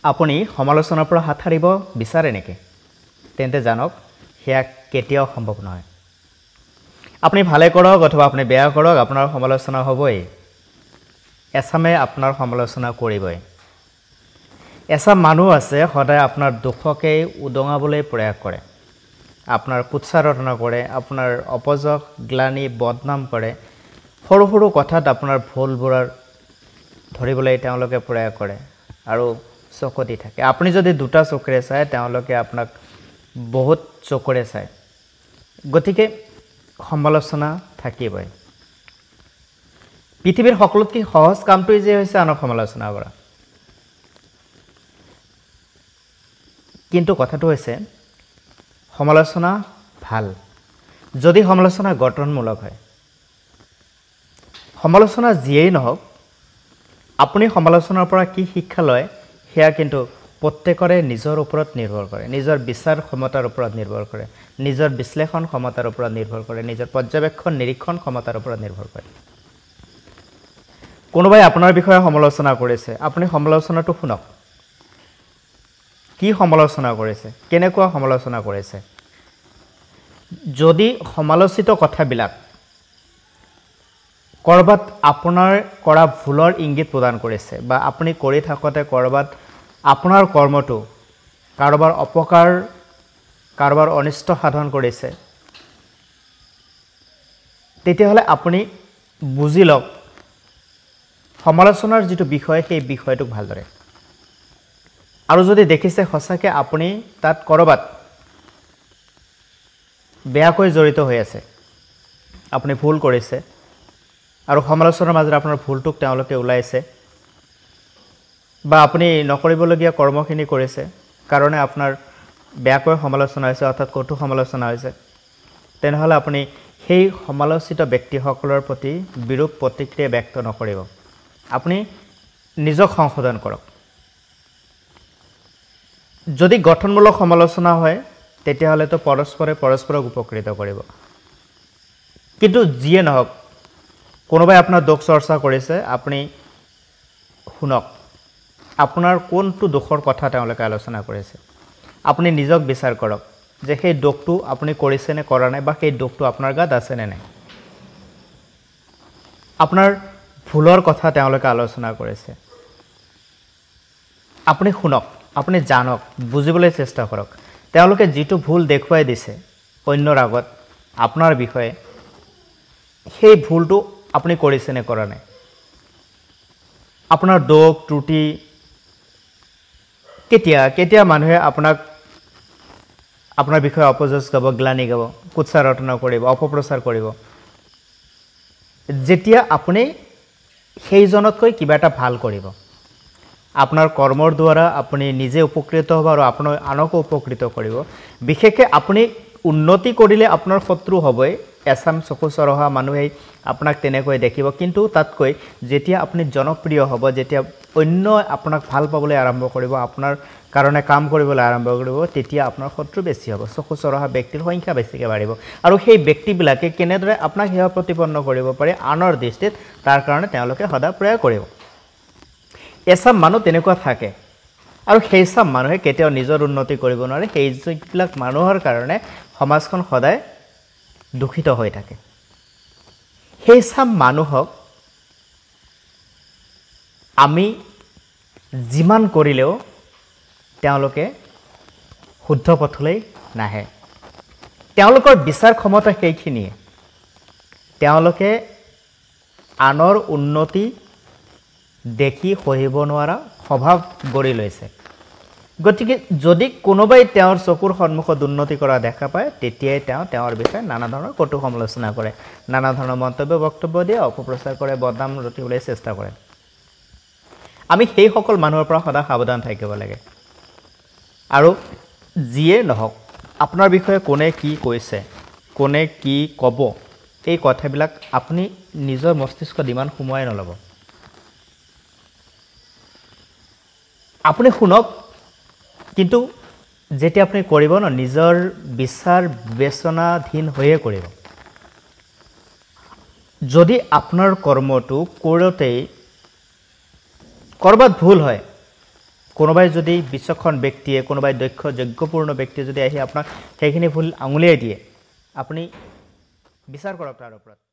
আপুনি সমালোচনাৰ পৰা হাত সাৰিব বিচাৰে নেকি তেন্তে জানক হেয়া কেতিয়াও সম্ভৱ নহয় আপুনি ভালে কৰক অথবা আপুনি বেয়া কৰক আপোনাৰ সমালোচনা হ'বই এছামে আপোনাৰ সমালোচনা কৰিবই এছাম মানুহ আছে সদায় আপোনাৰ দুখকে উদঙাবলৈ প্ৰয়াস কৰে আপোনাৰ কুৎসাৰটনা কৰে আপোনাৰ অপযশ গ্লানি বদনাম কৰে সৰু সৰু কথাত আপোনাৰ ভুলবোৰৰ ধৰিবলৈ তেওঁলোকে প্ৰয়াস কৰে আৰু চকতি থাকে আপুনি যদি দুটা চকুৰে চায় তেওঁলোকে আপোনাক বহুত চকুৰে চায় গতিকে সমালোচনা থাকিবই পৃথিৱীৰ সকলোতকৈ সহজ কামটোই যে হৈছে আনক সমালোচনা কৰা কিন্তু কথাটো হৈছে সমালোচনা ভাল যদি সমালোচনা গঠনমূলক হয় সমালোচনা যিয়েই নহওক আপুনি সমালোচনাৰ পৰা কি শিক্ষা লয় হেয়া কিন্তু প্ৰত্যেকৰে নিজৰ ওপৰত নিৰ্ভৰ কৰে নিজৰ বিচাৰ ক্ষমতাৰ ওপৰত নিৰ্ভৰ কৰে নিজৰ বিশ্লেষণ ক্ষমতাৰ ওপৰত নিৰ্ভৰ কৰে নিজৰ পৰ্যবেক্ষণ নিৰীক্ষণ ক্ষমতাৰ ওপৰত নিৰ্ভৰ কৰে কোনোবাই আপোনাৰ বিষয়ে সমালোচনা কৰিছে আপুনি সমালোচনাটো শুনক কি সমালোচনা কৰিছে কেনেকুৱা সমালোচনা কৰিছে যদি সমালোচিত কথাবিলাক কৰবাত আপোনাৰ কৰা ভুলৰ ইংগিত প্ৰদান কৰিছে বা আপুনি কৰি থাকতে কৰবাত আপোনাৰ কৰ্মটো কাৰোবাৰ অপকাৰ কাৰোবাৰ অনিষ্ট সাধন কৰিছে তেতিয়াহলে আপুনি বুজি লওক সমালোচনাৰ যেটো বিষয় সেই বিষয়টো ভালদৰে আৰু যদি দেখিছে হসাকে আপুনি তাত কৰবাত বেয়াকৈ জড়িত হৈ আছে আপুনি ভুল কৰিছে আৰু সমালোচনাৰ মাজত আপোনাৰ ভুলটোক তেওঁলোকে উলাইছে বা আপুনি নকৰিবলগীয়া কৰ্মখিনি কৰিছে কাৰণে আপোনাৰ বেয়াকৈ সমালোচনা হৈছে অৰ্থাৎ কটু সমালোচনা হৈছে তেনেহলে আপুনি সেই সমালোচিত ব্যক্তিসকলৰ প্ৰতি বিৰূপ প্ৰতিক্ৰিয়া ব্যক্ত নকৰিব আপুনি নিজক সংশোধন কৰক যদি গঠনমূলক সমালোচনা হয় তেতিয়াহলে তো পৰস্পৰক উপকৃত কৰিব কিন্তু যিয়ে নহওক কোনোবাই আপোনাৰ দোষ চৰ্চা কৰিছে আপুনি শুনক আপোনাৰ কোনটো দোষৰ কথা তেওঁলোকে আলোচনা কৰিছে আপুনি নিজক বিচাৰ কৰক যে সেই দোষটো আপুনি কৰিছে নে কৰা নাই বা সেই দোষটো আপোনাৰ গাত আছে নে নাই আপোনাৰ ভুলৰ কথা তেওঁলোকে আলোচনা কৰিছে আপুনি শুনক আপুনি জানক বুজিবলৈ চেষ্টা কৰক তেওঁলোকে যেটো ভুল দেখুৱাই দিছে অন্যৰ আগত আপোনাৰ বিষয়ে সেই ভুলটো আপুনি কৰিছে নে কৰা নাই আপোনাৰ দোষ ত্ৰুটি কেতিয়া মানুহে আপোনাৰ বিষয়ে অপযশ গাব গ্লানি গাব কুৎসাৰটনা কৰিব অপপ্ৰচাৰ কৰিব যেতিয়া আপুনি সেইজনতকৈ কিবা এটা ভাল কৰিব আপোনাৰ কৰ্মৰ দ্বাৰা আপুনি নিজে উপকৃত হ'ব আৰু আপোনাৰ আনকো উপকৃত কৰিব বিশেষকৈ আপুনি উন্নতি কৰিলে আপোনাৰ শত্ৰু হ'বই এছাম চকু চৰহা মানুহে আপোনাক তেনেকৈ দেখিব কিন্তু তাতকৈ যেতিয়া আপুনি জনপ্ৰিয় হ'ব যেতিয়া অন্য আপোনাক ভাল পাবলৈ আৰম্ভ কৰিব আপোনাৰ কাৰণে কাম কৰিবলৈ আৰম্ভ কৰিব তেতিয়া আপোনাৰ শত্ৰু বেছি হ'ব চকু চৰহা ব্যক্তিৰ সংখ্যা বেছিকৈ বাঢ়িব আৰু সেই ব্যক্তিবিলাকে কেনেদৰে আপোনাক হেয় প্ৰতিপন্ন কৰিব পাৰে আনৰ দৃষ্টিত তাৰ কাৰণে তেওঁলোকে সদা প্ৰয়াস কৰিব এছাম মানুহ তেনেকুৱা থাকে আৰু সেইসব মানুহে কেতিয়াও নিজৰ উন্নতি কৰিব নোৱাৰে সেইবিলাক মানুহৰ কাৰণে সমাজখন সদায় দুখিত হৈ থাকে সেইসব মানুহক আমি যিমান কৰিলেও তেওঁলোকে শুদ্ধ পথলৈ নাহে তেওঁলোকৰ বিচাৰ ক্ষমতা সেইখিনিয়ে তেওঁলোকে আনৰ উন্নতি দেখি সহিব নোৱাৰা স্বভাৱ গঢ়ি লৈছে গতিকে যদি কোনোবাই তেওঁৰ চকুৰ সন্মুখত উন্নতি কৰা দেখা পায় তেতিয়াই তেওঁৰ বিষয়ে নানা ধৰণৰ কটু সমালোচনা কৰে নানা ধৰণৰ মন্তব্য বক্তব্য দিয়ে অপপ্ৰচাৰ কৰে বদনাম ৰটিবলৈ চেষ্টা কৰে আমি সেই সকল মানুহৰ পৰা সদা সাৱধান থাকিব লাগে আৰু যিয়ে নহওক আপোনাৰ বিষয়ে কোনে কি কৈছে কোনে কি ক'ব এই কথাবিলাক আপুনি নিজৰ মস্তিষ্কত ইমান সোমোৱাই নলব আপুনি শুনক কিন্তু যেতিয়া আপুনি কৰিব ন নিজৰ বিচাৰ বিবেচনাধীন হৈয়ে কৰিব যদি আপোনাৰ কৰ্মটো কৰোতেই কৰবাত ভুল হয় কোনোবাই যদি বিচক্ষণ ব্যক্তিয়ে কোনোবাই দক্ষ যোগ্যপূৰ্ণ ব্যক্তিয়ে যদি আহি আপোনাক সেইখিনি ভুল আঙুলিয়াই দিয়ে আপুনি বিচাৰ কৰক তাৰ ওপৰত